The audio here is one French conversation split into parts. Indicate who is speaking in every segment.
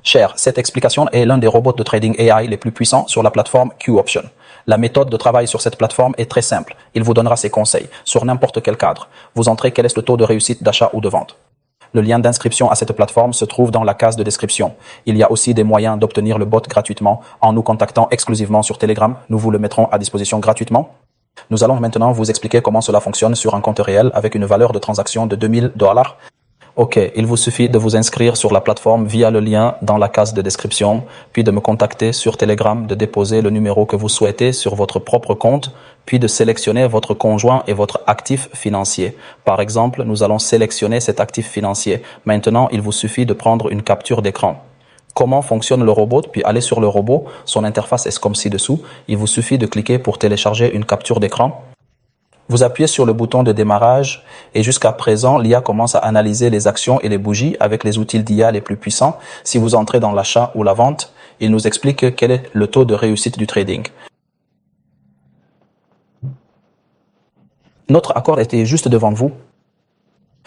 Speaker 1: Cher, cette explication est l'un des robots de trading AI les plus puissants sur la plateforme QOption. La méthode de travail sur cette plateforme est très simple. Il vous donnera ses conseils sur n'importe quel cadre. Vous entrez quel est le taux de réussite d'achat ou de vente. Le lien d'inscription à cette plateforme se trouve dans la case de description. Il y a aussi des moyens d'obtenir le bot gratuitement en nous contactant exclusivement sur Telegram. Nous vous le mettrons à disposition gratuitement. Nous allons maintenant vous expliquer comment cela fonctionne sur un compte réel avec une valeur de transaction de $2000. Ok, il vous suffit de vous inscrire sur la plateforme via le lien dans la case de description, puis de me contacter sur Telegram, de déposer le numéro que vous souhaitez sur votre propre compte, puis de sélectionner votre conjoint et votre actif financier. Par exemple, nous allons sélectionner cet actif financier. Maintenant, il vous suffit de prendre une capture d'écran. Comment fonctionne le robot? Puis aller sur le robot, son interface est comme ci-dessous. Il vous suffit de cliquer pour télécharger une capture d'écran. Vous appuyez sur le bouton de démarrage et jusqu'à présent, l'IA commence à analyser les actions et les bougies avec les outils d'IA les plus puissants. Si vous entrez dans l'achat ou la vente, il nous explique quel est le taux de réussite du trading. Notre accord était juste devant vous.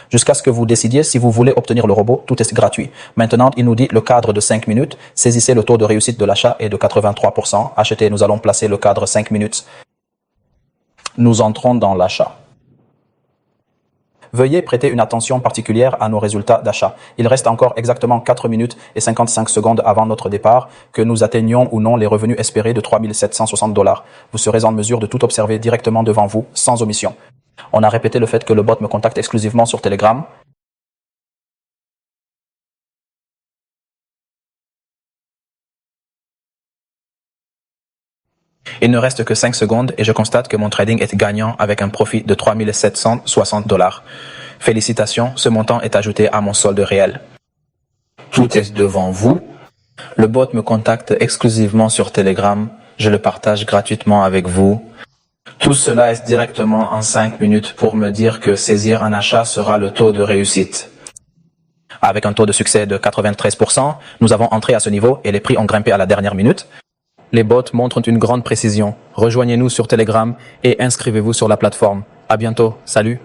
Speaker 1: Jusqu'à ce que vous décidiez si vous voulez obtenir le robot, tout est gratuit. Maintenant, il nous dit le cadre de 5 minutes. Saisissez le taux de réussite de l'achat est de 83%. Achetez, nous allons placer le cadre 5 minutes. Nous entrons dans l'achat. Veuillez prêter une attention particulière à nos résultats d'achat. Il reste encore exactement 4 minutes et 55 secondes avant notre départ que nous atteignions ou non les revenus espérés de $3760. Vous serez en mesure de tout observer directement devant vous, sans omission. On a répété le fait que le bot me contacte exclusivement sur Telegram. Il ne reste que 5 secondes et je constate que mon trading est gagnant avec un profit de $3760. Félicitations, ce montant est ajouté à mon solde réel. Tout est devant vous. Le bot me contacte exclusivement sur Telegram. Je le partage gratuitement avec vous. Tout cela est directement en 5 minutes pour me dire que saisir un achat sera le taux de réussite. Avec un taux de succès de 93%, nous avons entré à ce niveau et les prix ont grimpé à la dernière minute. Les bots montrent une grande précision. Rejoignez-nous sur Telegram et inscrivez-vous sur la plateforme. À bientôt. Salut.